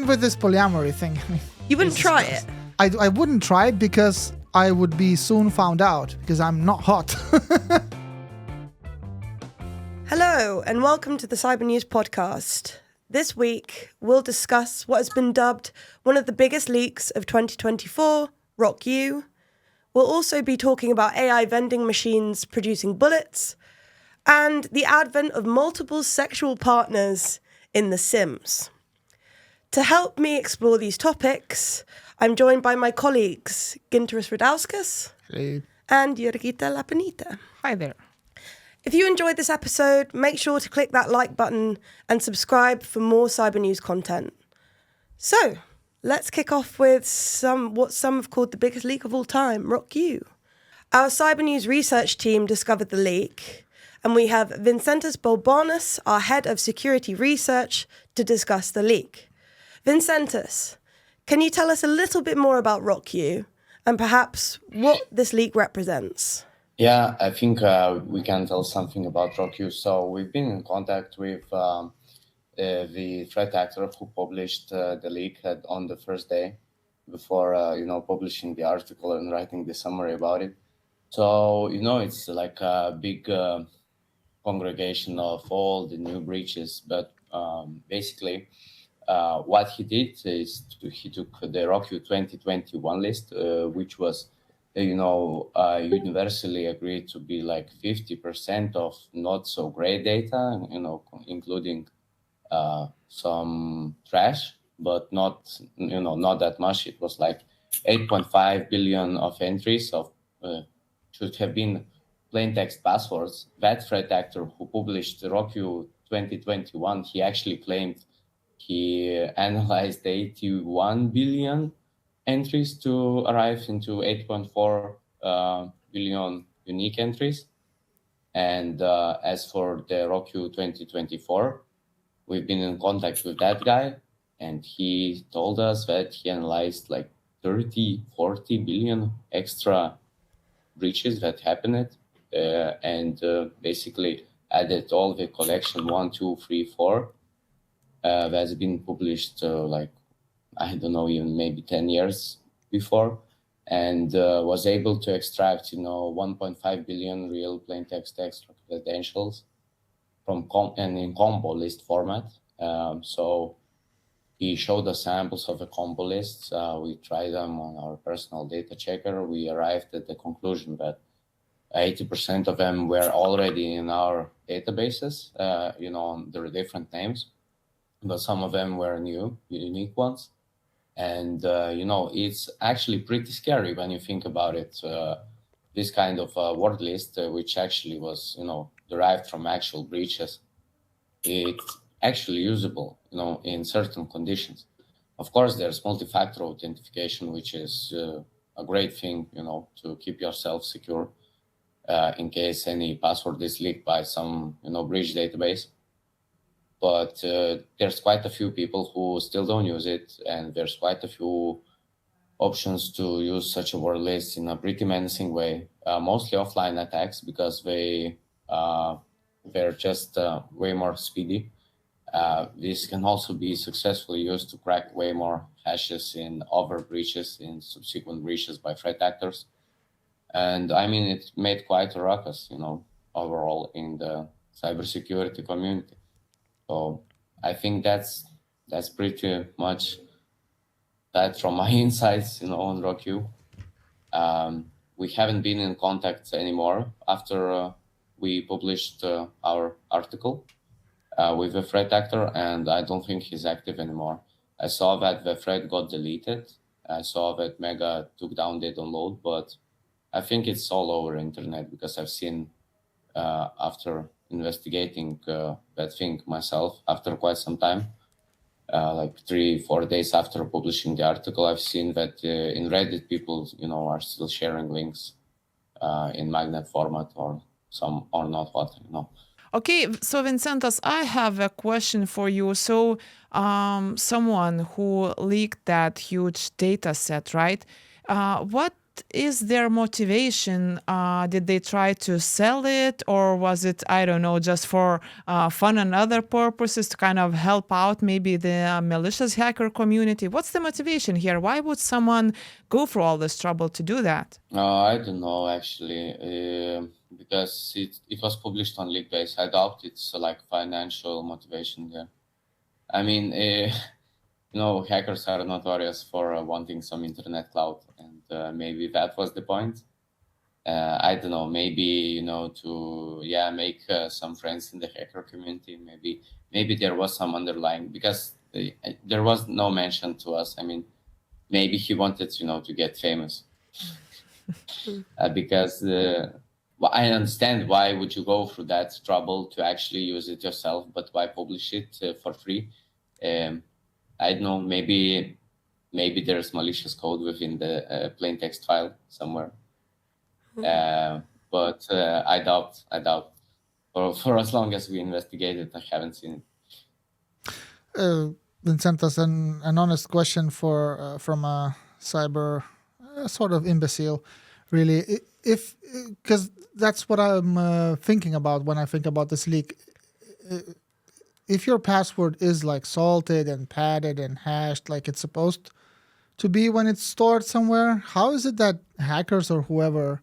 even with this polyamory thing. You wouldn't try it? I wouldn't try it because I would be soon found out because I'm not hot. Hello and welcome to the Cybernews podcast. This week we'll discuss what has been dubbed one of the biggest leaks of 2024, RockU. We'll also be talking about AI vending machines producing bullets and the advent of multiple sexual partners in The Sims. To help me explore these topics, I'm joined by my colleagues Ginteris Radauskas and Jurgita Lapanita. Hi there. If you enjoyed this episode, make sure to click that like button and subscribe for more Cybernews content. So, let's kick off with what some have called the biggest leak of all time, RockU. Our Cybernews research team discovered the leak, and we have Vincentus Bolbonis, our head of security research, to discuss the leak. Vincentus, can you tell us a little bit more about RockU and perhaps what this leak represents? Yeah, I think we can tell something about RockU. So we've been in contact with the threat actor who published the leak on the first day before, publishing the article and writing the summary about it. So, it's like a big congregation of all the new breaches. But basically, what he did is he took the RockU2024 list, which was universally agreed to be like 50% of not so great data, including some trash, but not that much. It was like 8.5 billion of entries of should have been plain text passwords. That threat actor who published RockU2024, he actually claimed he analyzed 81 billion entries to arrive into 8.4 billion unique entries. And as for the RockU2024, we've been in contact with that guy, and he told us that he analyzed like 30, 40 billion extra breaches that happened, and basically added all the collection 1, 2, 3, 4 that's been published even maybe 10 years before, and was able to extract 1.5 billion real plain text extra credentials from in combo list format. So he showed us samples of the combo lists. We tried them on our personal data checker. We arrived at the conclusion that 80% of them were already in our databases, under different names, but some of them were new, unique ones. And, it's actually pretty scary when you think about it. This kind of word list, which actually was, derived from actual breaches, it's actually usable, in certain conditions. Of course, there's multi-factor authentication, which is a great thing, to keep yourself secure in case any password is leaked by some, breach database. But there's quite a few people who still don't use it, and there's quite a few options to use such a word list in a pretty menacing way, mostly offline attacks because they're just way more speedy. This can also be successfully used to crack way more hashes in other breaches, in subsequent breaches by threat actors. And it made quite a ruckus, overall in the cybersecurity community. So I think that's pretty much that from my insights, on RockU. We haven't been in contact anymore after we published our article with the threat actor, and I don't think he's active anymore. I saw that the thread got deleted. I saw that Mega took down the download, but I think it's all over internet because I've seen after investigating that thing myself after quite some time, like 3-4 days after publishing the article, I've seen that in Reddit people, are still sharing links in magnet format or not what. Okay, so Vincentus, I have a question for you. So someone who leaked that huge data set, right? What is their motivation? Did they try to sell it, or was it, I don't know, just for fun and other purposes to kind of help out maybe the malicious hacker community? What's the motivation here? Why would someone go through all this trouble to do that? I don't know actually, because it was published on Leakbase. I doubt it's like financial motivation there. I mean, hackers are notorious for wanting some internet clout, and maybe that was the point. I don't know, maybe, to make some friends in the hacker community. Maybe there was some underlying, because there was no mention to us. I mean, maybe he wanted, to get famous. Because I understand why would you go through that trouble to actually use it yourself, but why publish it for free? I don't know, maybe there's malicious code within the plain text file somewhere. But I doubt. For as long as we investigate it, I haven't seen it. Vincentas, an honest question from a cyber sort of imbecile, really. Because that's what I'm thinking about when I think about this leak. If your password is like salted and padded and hashed like it's supposed to be when it's stored somewhere, how is it that hackers or whoever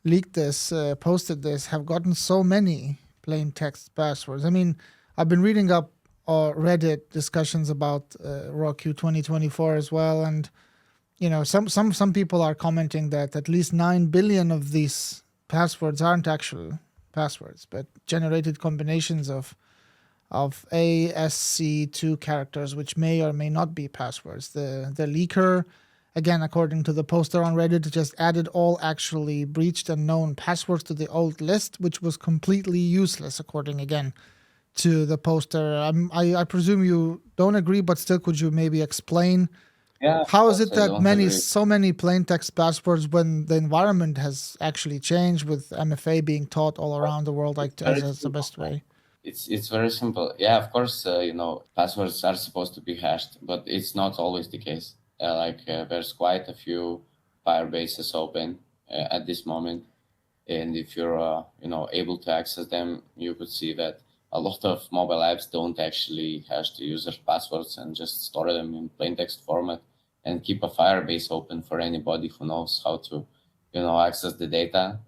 leaked this, posted this, have gotten so many plain text passwords? I mean, I've been reading up Reddit discussions about RockYou2024 as well, and some people are commenting that at least 9 billion of these passwords aren't actual passwords, but generated combinations of ASC2 characters, which may or may not be passwords. The leaker, again, according to the poster on Reddit, just added all actually breached and known passwords to the old list, which was completely useless, according again to the poster. I presume you don't agree, but still, could you maybe explain? Yeah. How is it that so many plain text passwords when the environment has actually changed with MFA being taught all around the world as the best way? It's very simple. Yeah, of course, passwords are supposed to be hashed, but it's not always the case. There's quite a few Firebases open at this moment, and if you're able to access them, you could see that a lot of mobile apps don't actually hash the user's passwords and just store them in plain text format and keep a Firebase open for anybody who knows how to, access the data.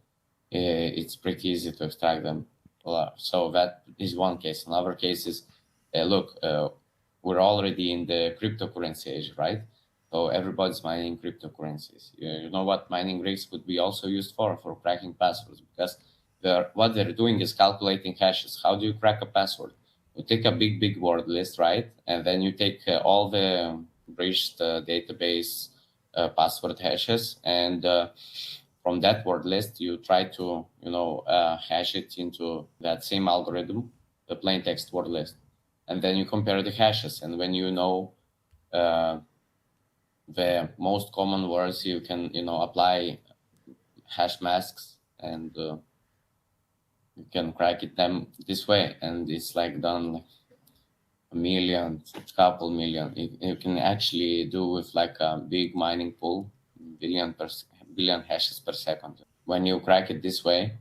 It's pretty easy to extract them. So that is one case. Another case is, we're already in the cryptocurrency age, right? So everybody's mining cryptocurrencies. You know what mining rigs could be also used for cracking passwords, because what they're doing is calculating hashes. How do you crack a password? You take a big word list, right? And then you take all the breached database password hashes, and from that word list, you try to, hash it into that same algorithm, the plain text word list. And then you compare the hashes. And when you know the most common words, you can, apply hash masks, and you can crack them this way. And it's like done a million, a couple million. You can actually do with like a big mining pool, billion hashes per second. When you crack it this way,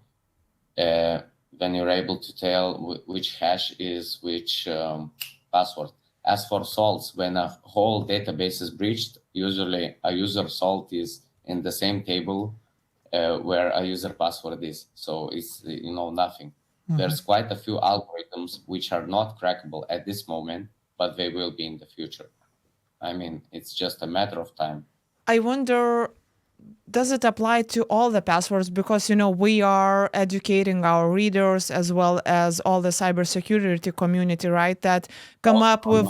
then you're able to tell which hash is which password. As for salts, when a whole database is breached, usually a user salt is in the same table where a user password is. So it's, nothing. Mm-hmm. There's quite a few algorithms which are not crackable at this moment, but they will be in the future. I mean, it's just a matter of time. I wonder, does it apply to all the passwords? Because, we are educating our readers as well as all the cybersecurity community, right? That come up with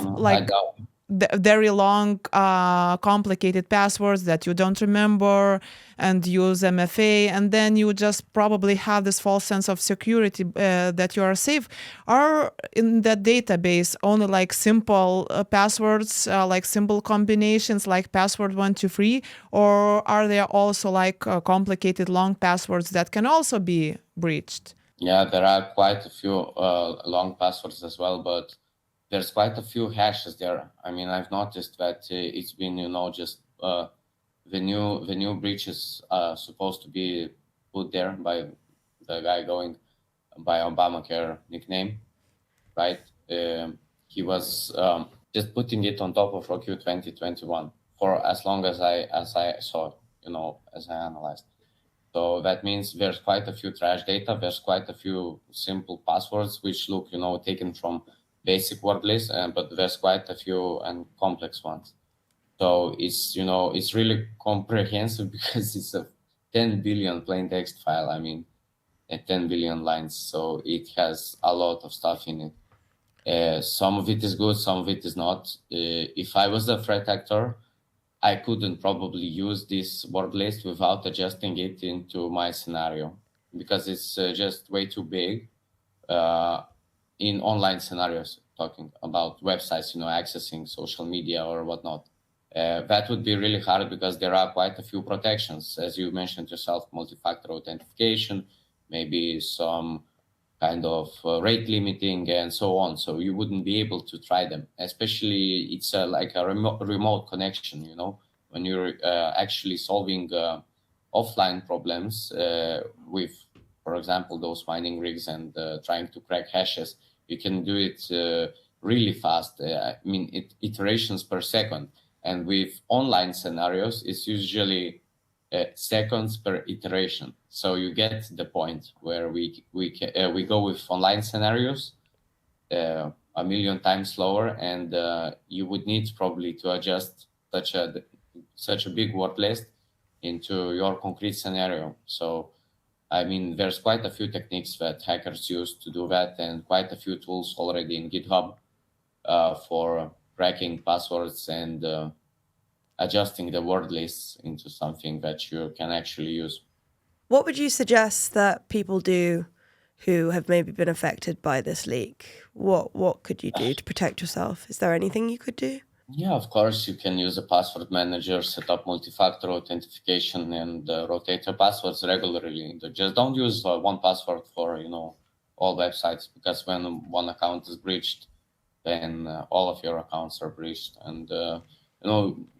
very long, complicated passwords that you don't remember and use MFA. And then you just probably have this false sense of security that you are safe. Are in that database only like simple passwords, like simple combinations like password 123, or are there also like complicated long passwords that can also be breached? Yeah, there are quite a few long passwords as well, but there's quite a few hashes there. I mean, I've noticed that it's been, just the new breach is supposed to be put there by the guy going by Obamacare nickname, right? He was just putting it on top of RockU 2021 for as long as I saw, as I analyzed. So that means there's quite a few trash data. There's quite a few simple passwords which look, taken from basic word list, but there's quite a few and complex ones. So it's really comprehensive because it's a 10 billion plain text file. I mean, 10 billion lines. So it has a lot of stuff in it. Some of it is good, some of it is not. If I was the threat actor, I couldn't probably use this word list without adjusting it into my scenario because it's just way too big in online scenarios, talking about websites, accessing social media or whatnot. That would be really hard because there are quite a few protections, as you mentioned yourself, multi-factor authentication, maybe some kind of rate limiting and so on. So you wouldn't be able to try them, especially it's like a remote connection, when you're actually solving offline problems with, for example, those mining rigs and trying to crack hashes. You can do it really fast. Iterations per second. And with online scenarios, it's usually seconds per iteration. So you get the point where we go with online scenarios a million times slower, and you would need probably to adjust such a big word list into your concrete scenario. So, there's quite a few techniques that hackers use to do that, and quite a few tools already in GitHub for cracking passwords and adjusting the word lists into something that you can actually use. What would you suggest that people do who have maybe been affected by this leak? What could you do to protect yourself? Is there anything you could do? Yeah, of course, you can use a password manager, set up multi-factor authentication, and rotate your passwords regularly. Just don't use one password for all websites, because when one account is breached, then all of your accounts are breached. And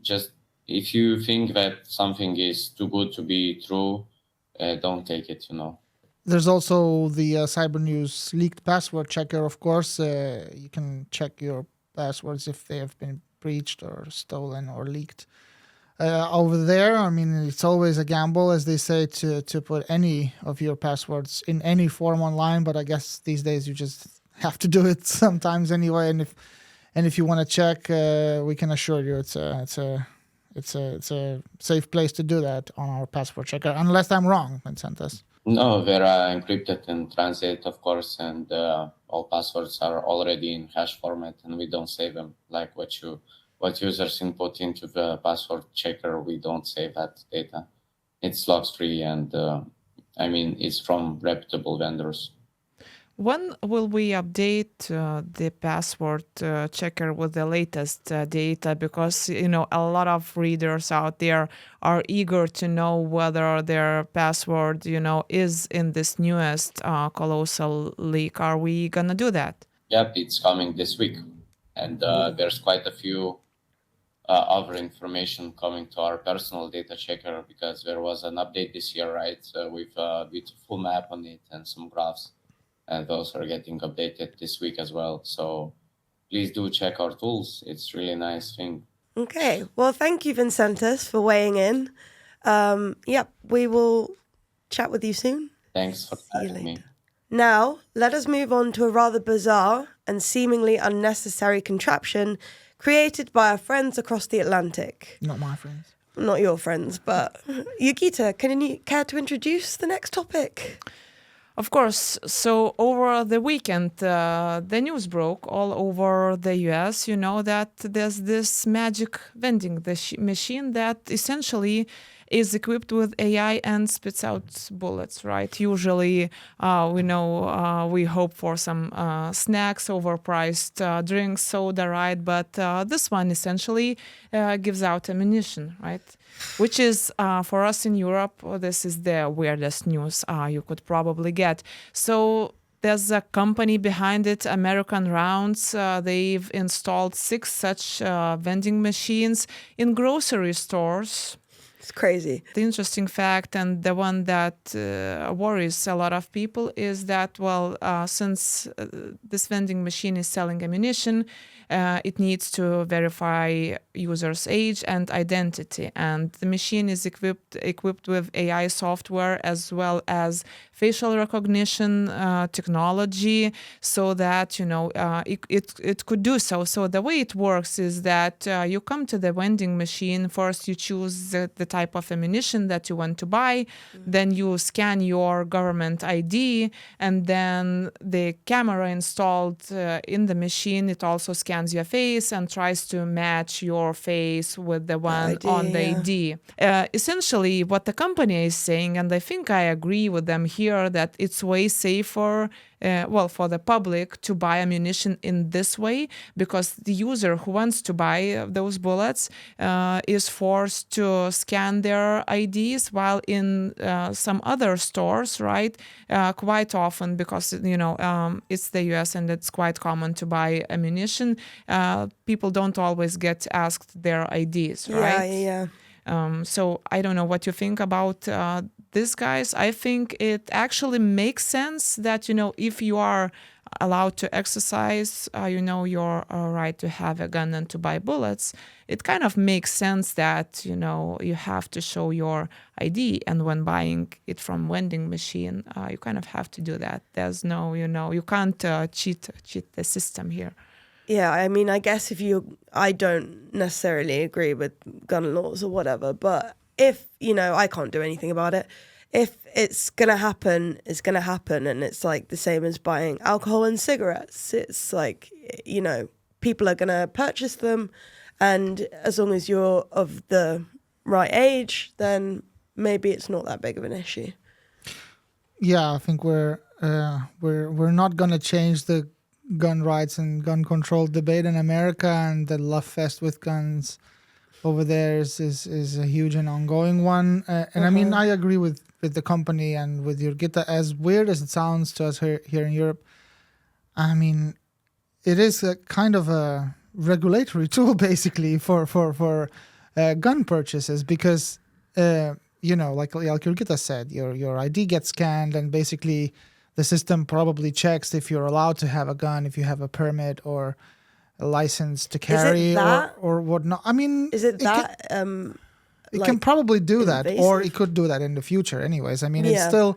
just if you think that something is too good to be true, don't take it. There's also the Cybernews leaked password checker, of course. You can check your passwords if they have been breached or stolen or leaked. Over there, it's always a gamble, as they say, to put any of your passwords in any form online. But I guess these days you just have to do it sometimes anyway. And if you want to check, we can assure you it's a safe place to do that on our password checker, unless I'm wrong, Vincentas. No, they're encrypted in transit, of course, and all passwords are already in hash format, and we don't save them like what users input into the password checker. We don't save that data. It's logs free, and it's from reputable vendors. When will we update the password checker with the latest data? Because, a lot of readers out there are eager to know whether their password, is in this newest colossal leak. Are we going to do that? Yep, it's coming this week. And there's quite a few other information coming to our personal data checker, because there was an update this year, right? With a beautiful map on it and some graphs. And those are getting updated this week as well. So please do check our tools. It's really nice thing. Okay. Well, thank you, Vincentas, for weighing in. We will chat with you soon. Thanks for having me. Now, let us move on to a rather bizarre and seemingly unnecessary contraption created by our friends across the Atlantic. Not my friends. Not your friends, but Yukita, can you care to introduce the next topic? Of course. So over the weekend, the news broke all over the US, that there's this magic vending machine that essentially is equipped with AI and spits out bullets, right? Usually, we hope for some snacks, overpriced drinks, soda, right? But this one essentially gives out ammunition, right? Which is, for us in Europe, this is the weirdest news you could probably get. So there's a company behind it, American Rounds. They've installed 6 such vending machines in grocery stores. It's crazy. The interesting fact, and the one that worries a lot of people, is that, well, since this vending machine is selling ammunition, it needs to verify user's age and identity. And the machine is equipped with AI software as well as facial recognition technology, so that, you know, it could do so. So the way it works is that you come to the vending machine. First, you choose the type of ammunition that you want to buy. Then you scan your government ID, and then the camera installed in the machine, it also scans your face and tries to match your face with the one ID, on the yeah. ID. Essentially, what the company is saying, and I think I agree with them here, that it's way safer, for the public to buy ammunition in this way, because the user who wants to buy those bullets is forced to scan their IDs, while in some other stores, right, quite often, because, you know, it's the US and it's quite common to buy ammunition, people don't always get asked their IDs, right? Yeah. So I don't know what you think about this, guys. I think it actually makes sense that, you know, if you are allowed to exercise, you know, your right to have a gun and to buy bullets, it kind of makes sense that, you know, you have to show your ID. And when buying it from vending machine, you kind of have to do that. There's no, you know, you can't cheat the system here. Yeah, I mean, I guess I don't necessarily agree with gun laws or whatever, but if, you know, I can't do anything about it. If it's going to happen, it's going to happen. And it's like the same as buying alcohol and cigarettes. It's like, you know, people are going to purchase them. And as long as you're of the right age, then maybe it's not that big of an issue. Yeah, I think we're not going to change the gun rights and gun control debate in America, and the love fest with guns over there is a huge and ongoing one. And I mean, I agree with the company and with Jurgita. As weird as it sounds to us here in Europe, I mean, it is a kind of a regulatory tool basically for gun purchases, because you know, like Jurgita said, your ID gets scanned, and basically the system probably checks if you're allowed to have a gun, if you have a permit or a license to carry or whatnot. I mean, it can probably do that, or invasive? it could do that in the future. Anyways, I mean, Yeah.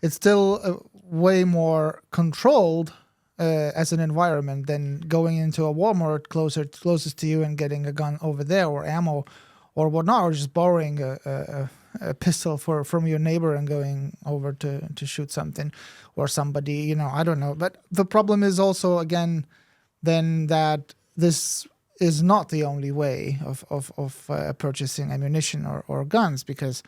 it's still way more controlled as an environment than going into a Walmart closest to you and getting a gun over there, or ammo or whatnot, or just borrowing a pistol from your neighbor and going over to shoot something or somebody, you know, I don't know. But the problem is also, again, then that this is not the only way of purchasing ammunition or guns, because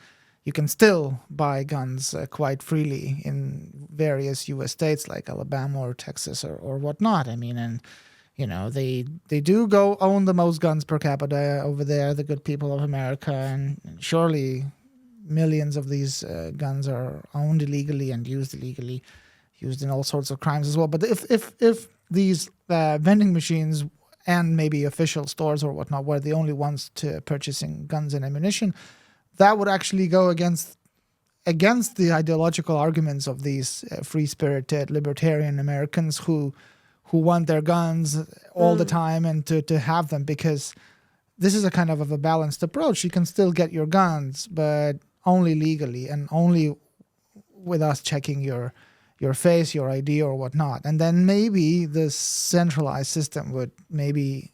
you can still buy guns quite freely in various U.S. states like Alabama or Texas or whatnot. I mean, and you know, they do go own the most guns per capita over there, the good people of America, and surely millions of these guns are owned illegally and used illegally, used in all sorts of crimes as well. But if these vending machines and maybe official stores or whatnot were the only ones to purchasing guns and ammunition, that would actually go against the ideological arguments of these free-spirited libertarian Americans who want their guns all the time and to have them, because this is a kind of a balanced approach. You can still get your guns, but only legally and only with us checking your face, your ID or whatnot. And then maybe the centralized system would maybe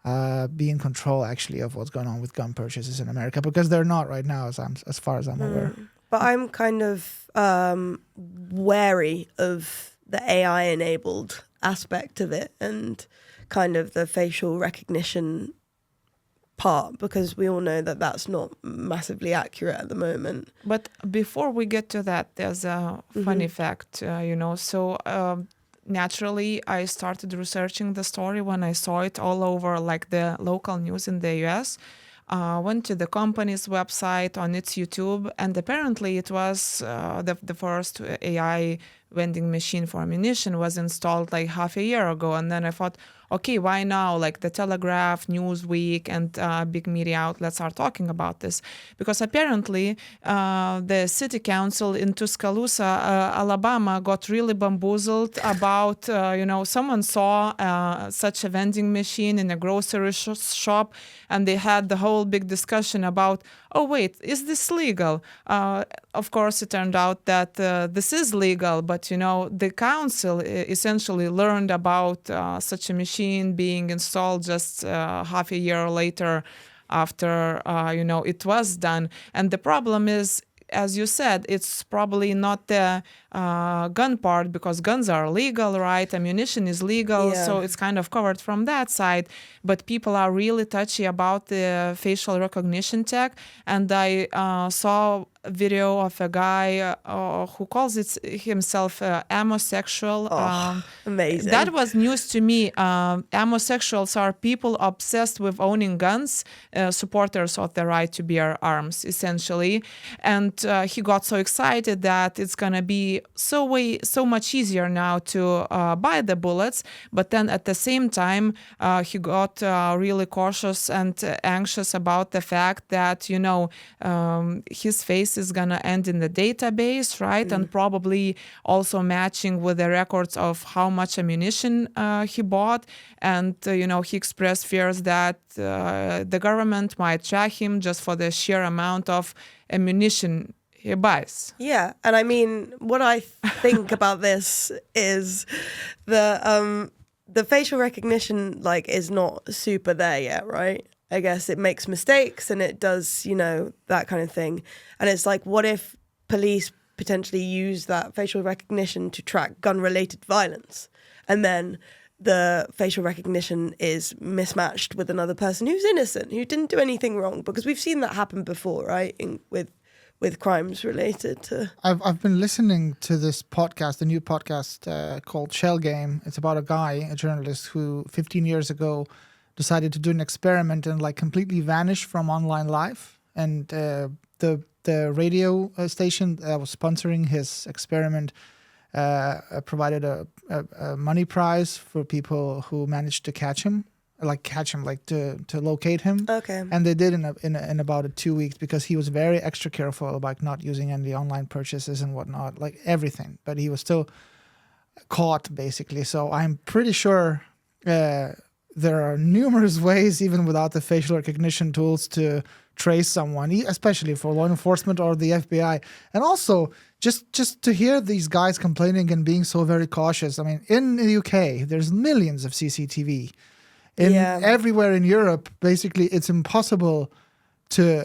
be in control actually of what's going on with gun purchases in America, because they're not right now, as far as I'm aware. But I'm kind of wary of the AI-enabled aspect of it and kind of the facial recognition part, because we all know that that's not massively accurate at the moment. But before we get to that, there's a funny fact, you know. So naturally, I started researching the story when I saw it all over, like the local news in the US. Went to the company's website, on its YouTube, and apparently it was the first AI vending machine for ammunition was installed like half a year ago. And then I thought, okay, why now? Like the Telegraph, Newsweek, and big media outlets are talking about this. Because apparently the city council in Tuscaloosa, Alabama, got really bamboozled about, someone saw such a vending machine in a grocery shop, and they had the whole big discussion about, oh, wait, is this legal? Of course, it turned out that this is legal, but, the council essentially learned about such a machine being installed just half a year later after, it was done. And the problem is, as you said, it's probably not the gun part, because guns are legal, right? Ammunition is legal, so it's kind of covered from that side. But people are really touchy about the facial recognition tech. And I saw a video of a guy who calls himself amosexual. Amazing. That was news to me. Amosexuals are people obsessed with owning guns, supporters of the right to bear arms, essentially. And he got so excited that it's going to be so much easier now to buy the bullets. But then at the same time, he got really cautious and anxious about the fact that, his face is going to end in the database, right? And probably also matching with the records of how much ammunition he bought. And, he expressed fears that the government might track him just for the sheer amount of ammunition he buys. Yeah, and I mean, what I think about this is the facial recognition is not super there yet, right? I guess it makes mistakes and it does, that kind of thing. And it's like, what if police potentially use that facial recognition to track gun-related violence, and then the facial recognition is mismatched with another person who's innocent, who didn't do anything wrong? Because we've seen that happen before, right? With crimes related to... I've been listening to this podcast, a new podcast called Shell Game. It's about a guy, a journalist, who 15 years ago decided to do an experiment and completely vanish from online life. And the radio station that was sponsoring his experiment provided a money prize for people who managed to catch him, to locate him. Okay. And they did in about 2 weeks, because he was very extra careful about not using any online purchases and whatnot, everything. But he was still caught, basically. So I'm pretty sure there are numerous ways, even without the facial recognition tools, to trace someone, especially for law enforcement or the FBI. And also, just to hear these guys complaining and being so very cautious. I mean, in the UK, there's millions of CCTV. Everywhere in Europe, basically, it's impossible to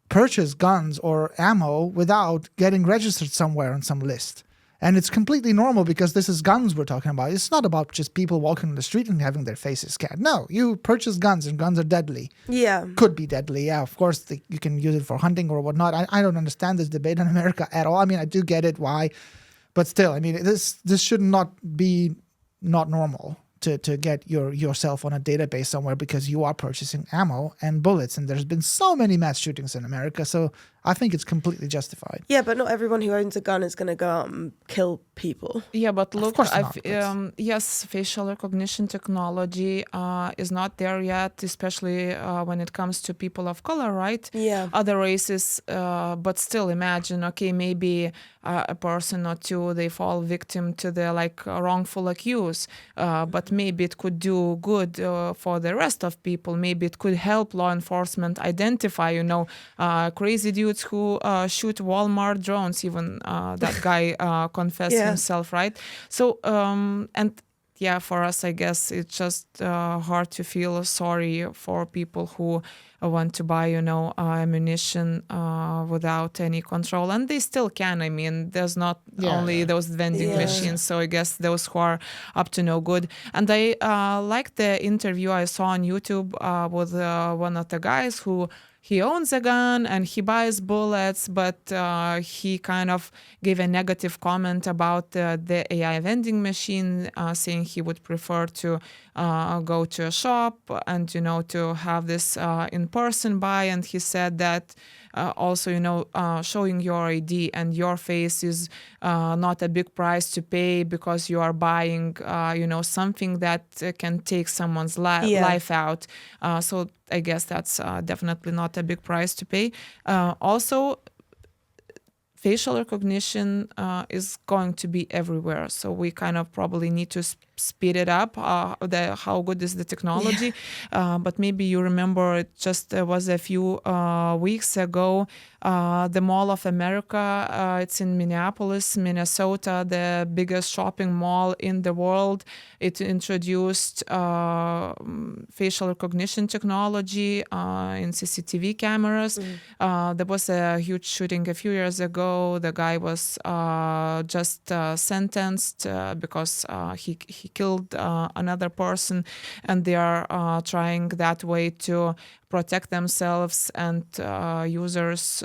purchase guns or ammo without getting registered somewhere on some list. And it's completely normal, because this is guns we're talking about. It's not about just people walking on the street and having their faces scanned. No, you purchase guns, and guns are deadly. Yeah. Could be deadly, yeah. Of course, you can use it for hunting or whatnot. I don't understand this debate in America at all. I mean, I do get it, why. But still, I mean, this should not be not normal to get yourself on a database somewhere, because you are purchasing ammo and bullets. And there's been so many mass shootings in America, so I think it's completely justified. Yeah, but not everyone who owns a gun is going to go out and kill people. Yeah, but look, Of course not, yes, facial recognition technology is not there yet, especially when it comes to people of color, right? Yeah. Other races, but still imagine, okay, maybe a person or two, they fall victim to the wrongful accuse, but maybe it could do good for the rest of people. Maybe it could help law enforcement identify, crazy dudes who shoot Walmart drones. Even that guy confessed himself, right? So, and yeah, for us, I guess it's just hard to feel sorry for people who want to buy, ammunition without any control. And they still can. I mean, there's not only those vending machines. So I guess those who are up to no good. And I like the interview I saw on YouTube with one of the guys who he owns a gun and he buys bullets, but he kind of gave a negative comment about the AI vending machine, saying he would prefer to go to a shop and, to have this in-person buy. And he said that also, showing your ID and your face is not a big price to pay because you are buying, something that can take someone's life out. So I guess that's definitely not a big price to pay. Also, facial recognition is going to be everywhere. So we kind of probably need to speed it up. How good is the technology? But maybe you remember it just was a few weeks ago, the Mall of America, it's in Minneapolis, Minnesota, the biggest shopping mall in the world. It introduced facial recognition technology in CCTV cameras. There was a huge shooting a few years ago. The guy was just sentenced because he killed another person, and they are trying that way to protect themselves and users,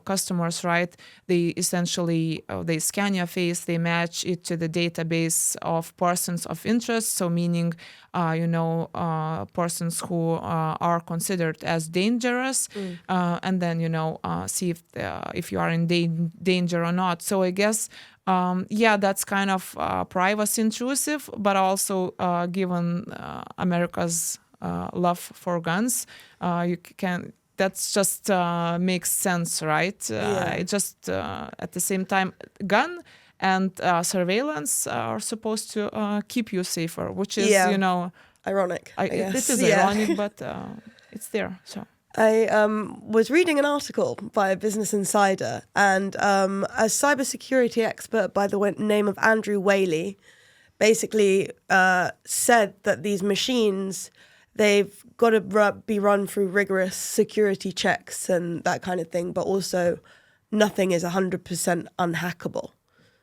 customers, right? They essentially, they scan your face, they match it to the database of persons of interest, so meaning, persons who are considered as dangerous, and then, see if you are in danger or not. So I guess that's kind of privacy intrusive, but also given America's love for guns, you can. That's just makes sense, right? It just at the same time, gun and surveillance are supposed to keep you safer, which is ironic. I guess. It is ironic, but it's there. So. I was reading an article by Business Insider, and a cybersecurity expert by the name of Andrew Whaley basically said that these machines, they've got to be run through rigorous security checks and that kind of thing, but also nothing is 100% unhackable.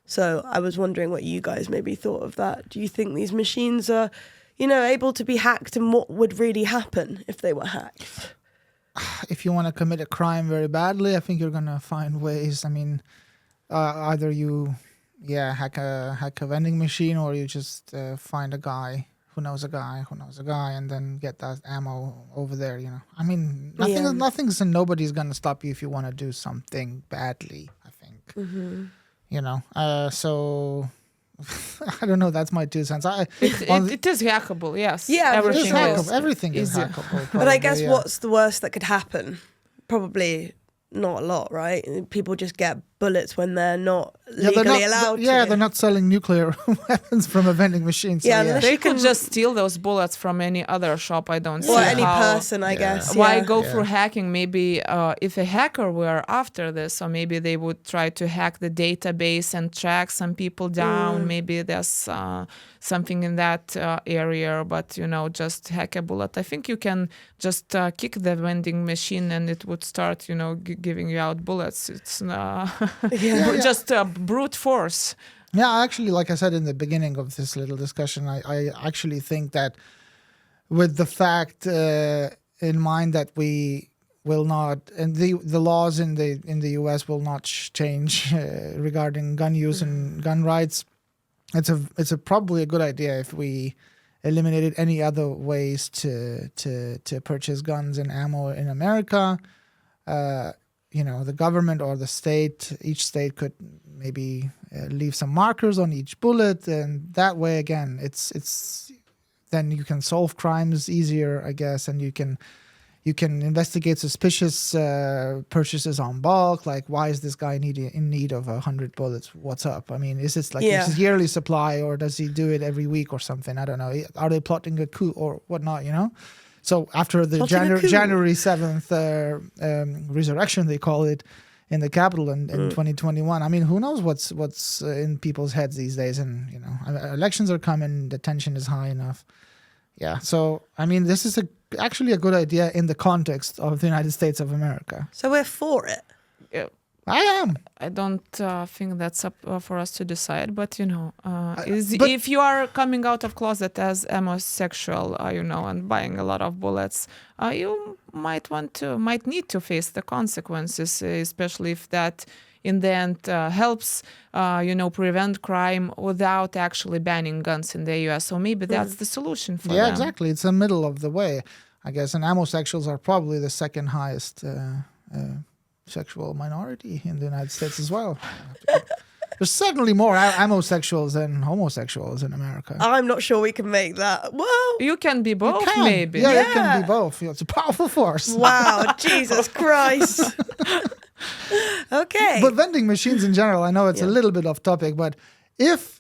So I was wondering what you guys maybe thought of that. Do you think these machines are, able to be hacked, and what would really happen if they were hacked? If you want to commit a crime very badly, I think you're going to find ways. I mean, either you hack a vending machine, or you just find a guy who knows a guy and then get that ammo over there, I mean, nothing's and nobody's going to stop you if you want to do something badly, I think. So I don't know, that's my 2 cents. It is hackable, yes. Yeah, everything sure. is hackable. Everything is hackable. Probably, but I guess what's the worst that could happen? Probably not a lot, right? People just get bullets when they're not legally allowed to. Yeah, they're not selling nuclear weapons from a vending machine. So they could just steal those bullets from any other shop. I don't see or any how, person, I guess. Why go through hacking? Maybe if a hacker were after this, or maybe they would try to hack the database and track some people down. Maybe there's something in that area, but just hack a bullet. I think you can just kick the vending machine and it would start, giving you out bullets. It's just brute force. Yeah, actually, like I said in the beginning of this little discussion, I actually think that with the fact in mind that we will not, and the laws in the US will not change regarding gun use and gun rights, it's probably a good idea if we eliminated any other ways to purchase guns and ammo in America. The government or the state, each state could maybe leave some markers on each bullet, and that way, again, it's then you can solve crimes easier, I guess, and you can investigate suspicious purchases on bulk, like why is this guy in need of 100 bullets? What's up? I mean, is this like his yearly supply, or does he do it every week or something? I don't know. Are they plotting a coup or whatnot? So after the January 7th resurrection, they call it, in the Capitol in 2021, I mean, who knows what's in people's heads these days? And, elections are coming, the tension is high enough. Yeah, so, I mean, this is actually a good idea in the context of the United States of America. So we're for it. Yeah. I am. I don't think that's up for us to decide, but if you are coming out of closet as homosexual, and buying a lot of bullets, you might need to face the consequences, especially if that in the end helps, prevent crime without actually banning guns in the US. So maybe that's the solution for Yeah, them. exactly. It's the middle of the way, I guess. And homosexuals are probably the second highest sexual minority in the United States as well. There's certainly more homosexuals than homosexuals in America. I'm not sure we can make that. Well, You can be both, Can. maybe. Yeah, it Yeah. can be both. It's a powerful force. wow, Jesus Christ. Okay. But vending machines in general, I know it's a little bit off topic, but if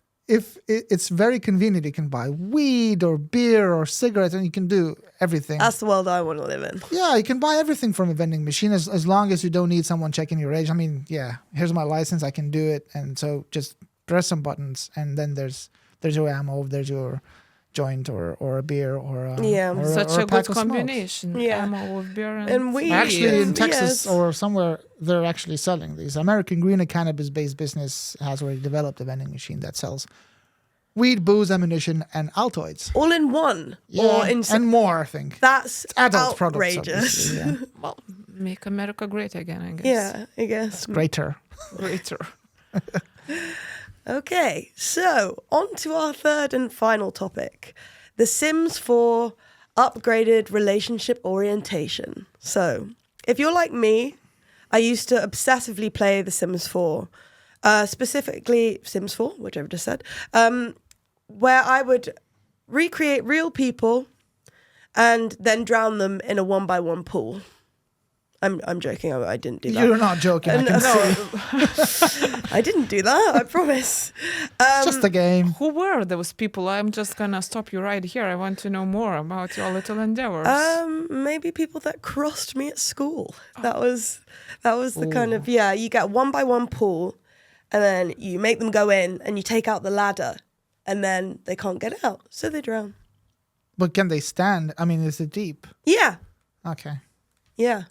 it's very convenient, you can buy weed or beer or cigarettes, and you can do everything. That's the world I want to live in. Yeah, you can buy everything from a vending machine as long as you don't need someone checking your age. I mean, yeah, here's my license, I can do it, and so just press some buttons, and then there's your ammo, there's your joint or a beer or a, Yeah. or Such or a pack good of smokes. combination. Yeah. Ammo with beer And weed. Actually, in Yes. Texas or somewhere, they're actually selling these. American Green, a cannabis-based business, has already developed a vending machine that sells weed, booze, ammunition, and Altoids. All in one. Or in and more, I think. that's Adult products, outrageous. obviously, yeah. Well, make America great again, I guess. Yeah, I guess. Greater. Greater. Okay, so on to our third and final topic. The Sims 4 upgraded relationship orientation. So, if you're like me, I used to obsessively play The Sims 4, specifically Sims 4, which I've just said, where I would recreate real people and then drown them in a 1x1 pool. I'm joking. I didn't do that. You're not joking. I can see. I didn't do that. I promise. It's just a game. Who were those people? I'm just gonna stop you right here. I want to know more about your little endeavors. Maybe people that crossed me at school. That was the kind of, yeah, you get 1x1 pool and then you make them go in and you take out the ladder and then they can't get out, so they drown. But can they stand? I mean, is it deep? Yeah, Okay. yeah.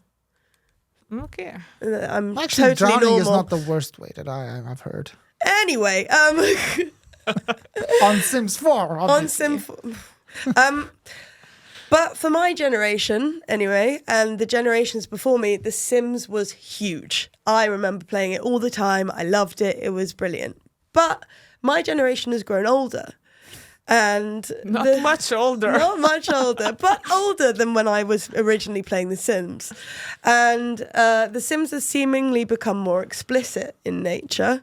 Okay. I'm Actually, totally drowning normal. is not the worst way that I've heard. Anyway, On Sims 4, on obviously. Sim. But for my generation, anyway, and the generations before me, The Sims was huge. I remember playing it all the time. I loved it. It was brilliant. But my generation has grown older. And Not much older. Not much older, but older than when I was originally playing The Sims. And The Sims has seemingly become more explicit in nature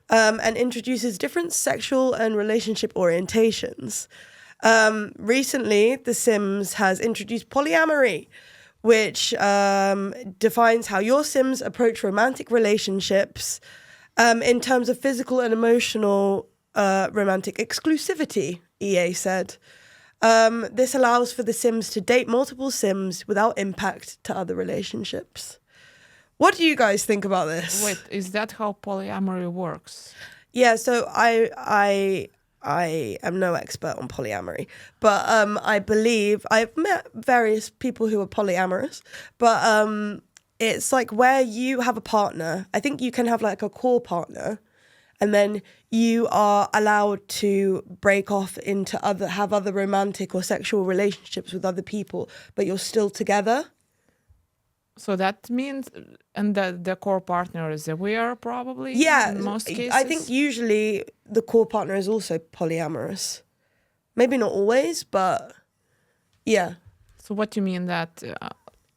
and introduces different sexual and relationship orientations. Recently, The Sims has introduced polyamory, which defines how your Sims approach romantic relationships in terms of physical and emotional romantic exclusivity, EA said. This allows for the Sims to date multiple Sims without impact to other relationships. What do you guys think about this? Wait, is that how polyamory works? Yeah, so I am no expert on polyamory, but I believe I've met various people who are polyamorous, but it's like where you have a partner. I think you can have like a core partner, and then you are allowed to break off into have other romantic or sexual relationships with other people, but you're still together. So that means, and the core partner is aware, probably. Yeah, in most cases. I think usually the core partner is also polyamorous. Maybe not always, but yeah. So what do you mean that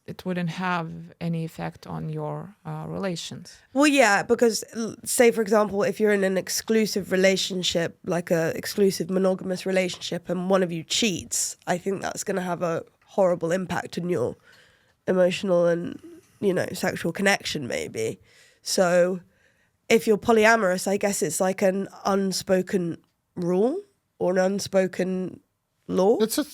it wouldn't have any effect on your relations? Well, yeah, because say, for example, if you're in an exclusive relationship, like a exclusive monogamous relationship, and one of you cheats, I think that's going to have a horrible impact on your emotional and, sexual connection, maybe. So if you're polyamorous, I guess it's like an unspoken rule or an unspoken law. It's a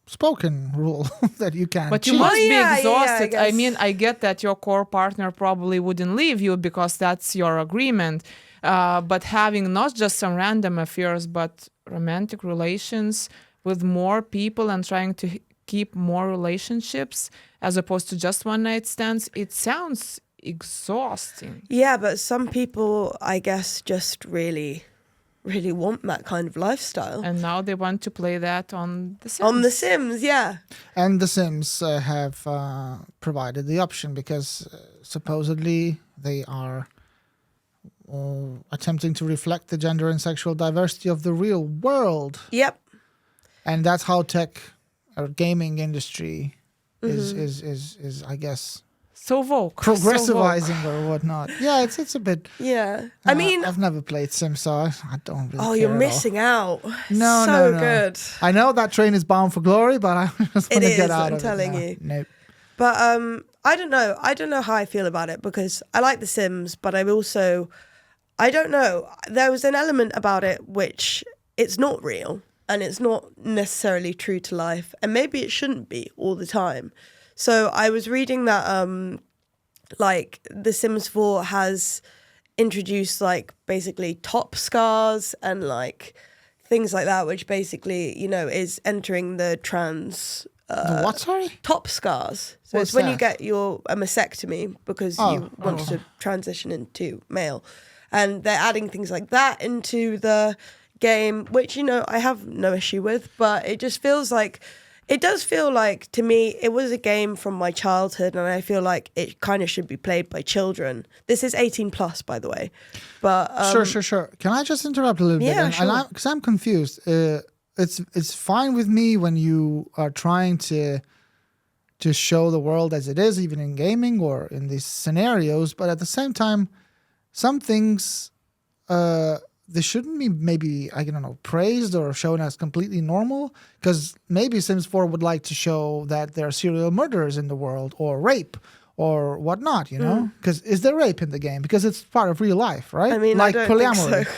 spoken rule that you can't. But you cheat. must be yeah, exhausted. I I mean, guess. I get that your core partner probably wouldn't leave you because that's your agreement. But having not just some random affairs, but romantic relations with more people and trying to keep more relationships as opposed to just one night stands, it sounds exhausting. Yeah, but some people, I guess, just really really want that kind of lifestyle. And now they want to play that on The Sims. On The Sims, yeah. And The Sims have provided the option because supposedly they are attempting to reflect the gender and sexual diversity of the real world. Yep. And that's how tech or gaming industry is I guess, So woke. progressivizing or whatnot. Yeah, it's a bit. Yeah. I mean, I've never played Sims, so I don't really. oh, care you're at all. missing out. No, so no. good. I know that train is bound for glory, but I just It want to is, get out I'm of telling it. you. Nope. But I don't know. I don't know how I feel about it because I like The Sims, but I don't know. There was an element about it which it's not real and it's not necessarily true to life, and maybe it shouldn't be all the time. So I was reading that like The Sims 4 has introduced like basically top scars and like things like that, which basically, you know, is entering the trans The what? Sorry. top scars. So What's it's when you that? get a mastectomy because you want to transition into male. And they're adding things like that into the game, which, you know, I have no issue with, but it just feels like, it does feel like, to me, it was a game from my childhood, and I feel like it kind of should be played by children. This is 18 plus, by the way. But Sure. Can I just interrupt a little bit? Yeah, sure. Because I'm confused. It's fine with me when you are trying to show the world as it is, even in gaming or in these scenarios. But at the same time, some things they shouldn't be maybe, I don't know, praised or shown as completely normal, because maybe Sims 4 would like to show that there are serial murderers in the world or rape or whatnot, you know? Because is there rape in the game? Because it's part of real life, right? I mean, like I don't polyamory. think so.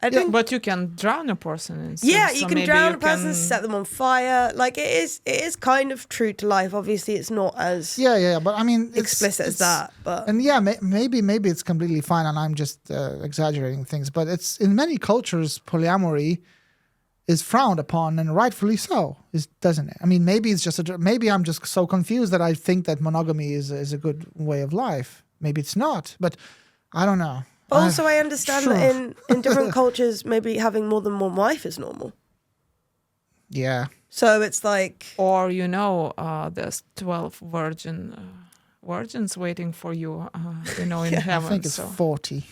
I think But you can drown a person in Sims, yeah, so you can maybe drown you a person, can- set them on fire. Like it is kind of true to life. Obviously, it's not as Yeah, but I mean, it's explicit as that. But And yeah, maybe it's completely fine, and I'm just exaggerating things. But it's in many cultures, polyamory is frowned upon, and rightfully so, doesn't it? I mean, maybe it's just maybe I'm just so confused that I think that monogamy is a good way of life. Maybe it's not, but I don't know. also, I understand sure. that in different cultures, maybe having more than one wife is normal. Yeah. So it's like, Or, you know, there's 12 virgins waiting for you, you know, in I heaven. think it's so 40.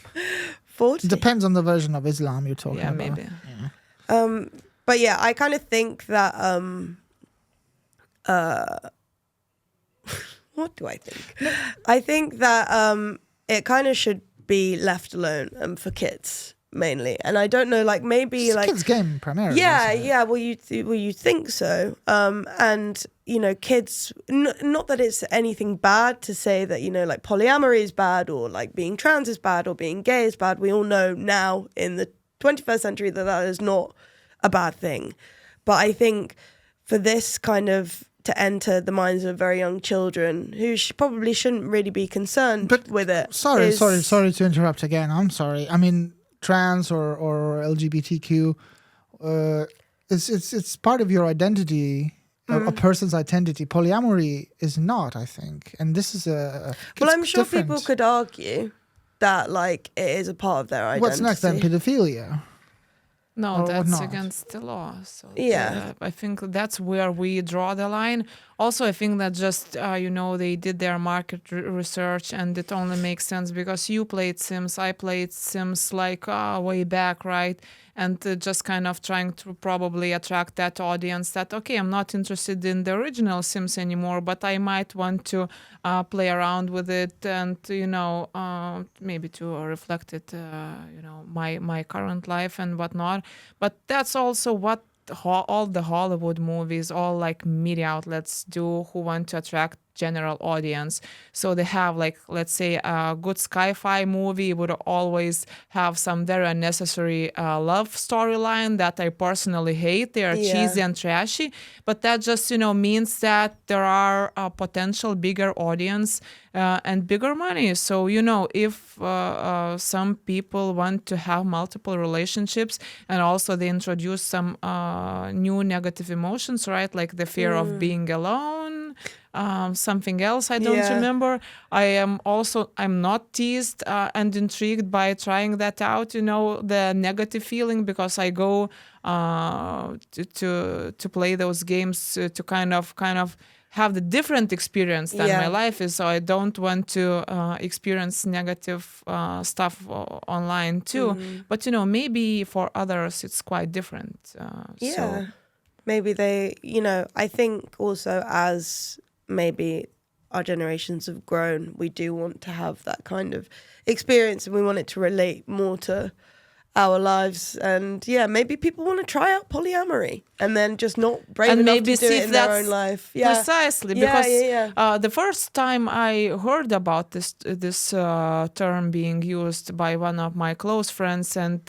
40. It depends on the version of Islam you're talking yeah, about. maybe. But yeah, I kind of think that what do I think? I think that it kind of should be left alone for kids mainly, and I don't know, like maybe It's a like kids' game primarily. yeah, isn't it? yeah. Well, you think so, and you know, kids. Not that it's anything bad to say that, you know, like polyamory is bad or like being trans is bad or being gay is bad. We all know now in the 21st century that is not a bad thing. But I think for this kind of to enter the minds of very young children who probably shouldn't really be concerned with it. Sorry to interrupt again. I'm sorry. I mean, trans or LGBTQ, it's part of your identity, a person's identity. Polyamory is not, I think, and this is Well, it's I'm sure different. people could argue that like it is a part of their identity. What's next then? Pedophilia. No, Or that's not. against the law. So Yeah. I think that's where we draw the line. Also, I think that just, you know, they did their market research, and it only makes sense because you played Sims, I played Sims like way back, right? And just kind of trying to probably attract that audience that, okay, I'm not interested in the original Sims anymore, but I might want to play around with it and, you know, maybe to reflect it, you know, my current life and whatnot. But that's also what all the Hollywood movies, all like media outlets do, who want to attract general audience. So they have like, let's say a good sci-fi movie would always have some very unnecessary love storyline that I personally hate. They are cheesy and trashy, but that just, you know, means that there are a potential bigger audience and bigger money. So, you know, if some people want to have multiple relationships and also they introduce some new negative emotions, right? Like the fear of being alone, something else. I don't remember. I'm not teased and intrigued by trying that out. The negative feeling, because I go to play those games to kind of have the different experience than my life is. So I don't want to experience negative stuff online too. But maybe for others it's quite different. So maybe they, I think also as maybe our generations have grown, we do want to have that kind of experience, and we want it to relate more to our lives. And maybe people want to try out polyamory and then just not brave and enough maybe to do see it if in their that's own life. Precisely, because the first time I heard about this term being used by one of my close friends, and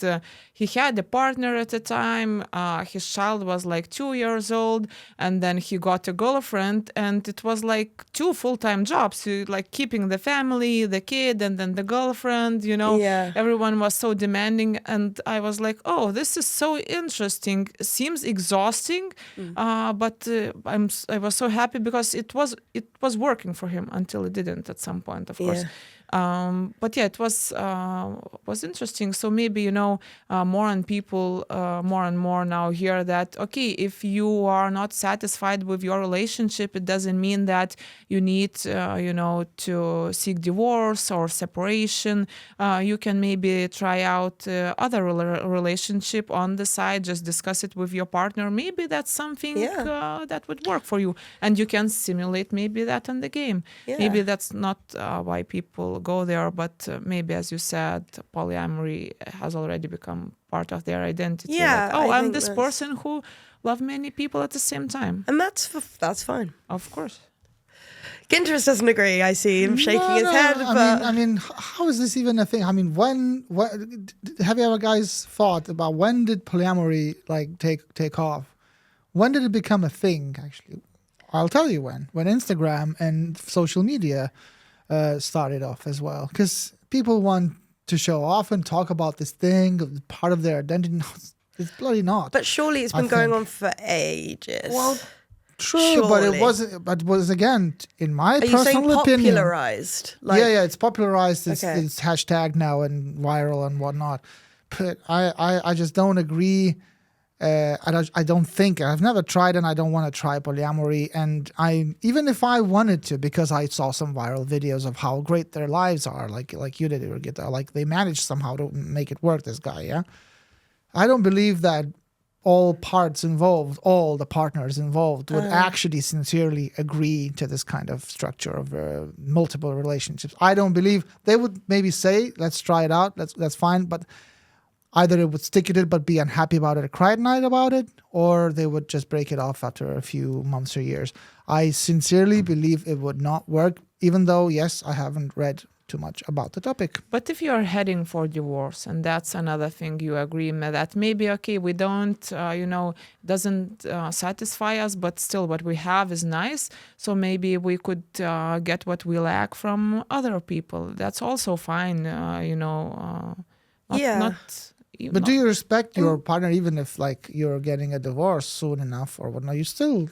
he had a partner at the time. His child was like 2 years old, and then he got a girlfriend, and it was like 2 full-time jobs, like keeping the family, the kid, and then the girlfriend. Everyone was so demanding. And I was like, oh, this is so interesting. Seems exhausting, but I was so happy because it was working for him until it didn't at some point, of course. But it was interesting. So maybe more and more now hear that, okay, if you are not satisfied with your relationship, it doesn't mean that you need to seek divorce or separation. You can maybe try out other relationship on the side, just discuss it with your partner. Maybe that's something that would work for you, and you can simulate maybe that in the game. Maybe that's not why people go there, but maybe, as you said, polyamory has already become part of their identity. I'm this person who love many people at the same time, and that's fine. Of course. Ginterus doesn't agree. I see him shaking his head. I mean, how is this even a thing? I mean, when have you ever guys thought about when did polyamory take off? When did it become a thing? Actually, I'll tell you when. When Instagram and social media started off as well, because people want to show off and talk about this thing, part of their identity. No, it's bloody not. But surely it's been going on for ages. Well, true, but it wasn't. But was, again, in my personal opinion, popularized? It's popularized. It's hashtag now and viral and whatnot. But I just don't agree. I don't think I've never tried, and I don't want to try polyamory. And even if I wanted to, because I saw some viral videos of how great their lives are, like you did, like they managed somehow to make it work. This guy, I don't believe that all the partners involved would actually sincerely agree to this kind of structure of multiple relationships. I don't believe they would maybe say, let's try it out. That's fine. But either it would stick at it but be unhappy about it or cry at night about it, or they would just break it off after a few months or years. I sincerely believe it would not work, even though, yes, I haven't read too much about the topic. But if you're heading for divorce, and that's another thing you agree that maybe, okay, we don't, doesn't satisfy us, but still what we have is nice. So maybe we could get what we lack from other people. That's also fine, But do you respect your partner even if you're getting a divorce soon enough or whatnot? You still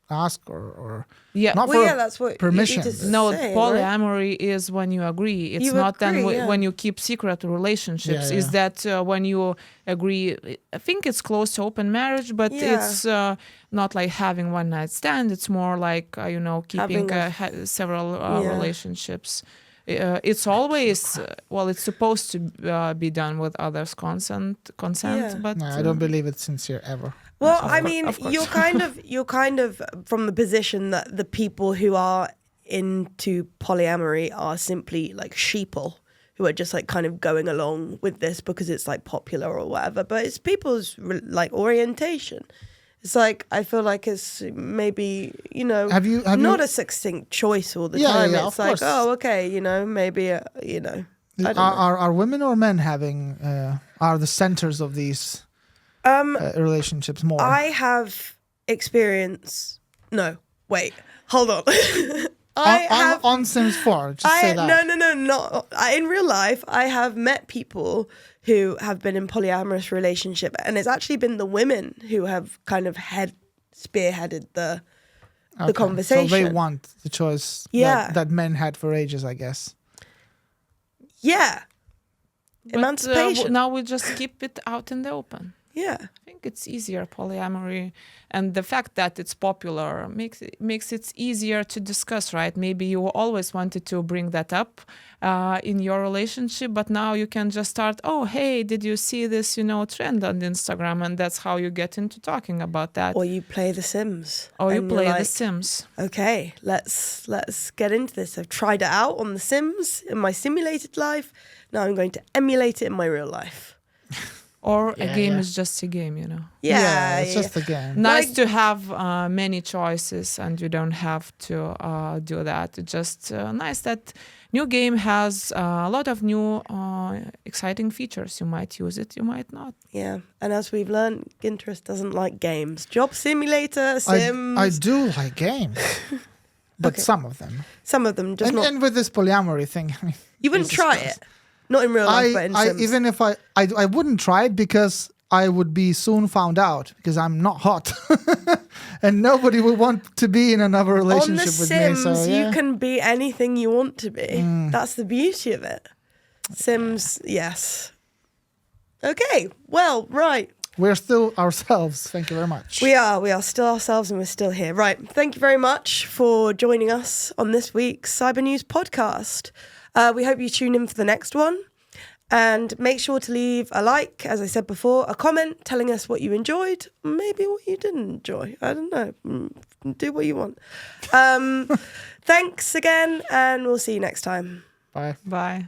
ask or not that's what permission. Polyamory is when you agree. It's not then when you keep secret relationships. Is that when you agree? I think it's close to open marriage, but it's not like having one night stand. It's more like keeping several relationships. It's always it's supposed to be done with others' consent, but no, I don't believe it's sincere ever. Well, I mean, you're kind of from the position that the people who are into polyamory are simply like sheeple, who are just like kind of going along with this because it's like popular or whatever. But it's people's like orientation. It's like, I feel like it's maybe, have you not a succinct choice all the time. Yeah, it's like, okay, maybe, I don't know. Are women or men having, are the centers of these relationships more? I have experience. No, wait, hold on. On Sims 4, just say that. No, not. In real life, I have met people who have been in polyamorous relationship, and it's actually been the women who have kind of spearheaded the Okay. conversation. So they want the choice Yeah. that men had for ages, I guess. Yeah. But, Emancipation. now we just keep it out in the open. Yeah. I think it's easier, polyamory, and the fact that it's popular makes it easier to discuss, right? Maybe you always wanted to bring that up in your relationship, but now you can just start, oh, hey, did you see this, trend on Instagram? And that's how you get into talking about that. Or you play The Sims. Or you and you're play The like, Sims. Okay, let's get into this. I've tried it out on The Sims in my simulated life. Now I'm going to emulate it in my real life. Or a Yeah, game yeah. is just a game, Yeah, It's just a game. Nice Like- to have many choices, and you don't have to do that. It's just nice that new game has a lot of new exciting features. You might use it, you might not. Yeah, and as we've learned, Ginterest doesn't like games. Job Simulator, Sims. I do like games, but Okay. some of them. Some of them just not. And with this polyamory thing, I mean, You wouldn't Jesus try Christ. it. Not in real life, but in I Sims. even if I wouldn't try it because I would be soon found out because I'm not hot, and nobody would want to be in another On relationship The with Sims, me. So yeah. you can be anything you want to be. That's the beauty of it. Sims, yes. Okay, well, right. We're still ourselves. Thank you very much. We are still ourselves and we're still here. Right. Thank you very much for joining us on this week's Cybernews podcast. We hope you tune in for the next one. And make sure to leave a like, as I said before, a comment telling us what you enjoyed, maybe what you didn't enjoy. I don't know. Do what you want. Thanks again, and we'll see you next time. Bye. Bye.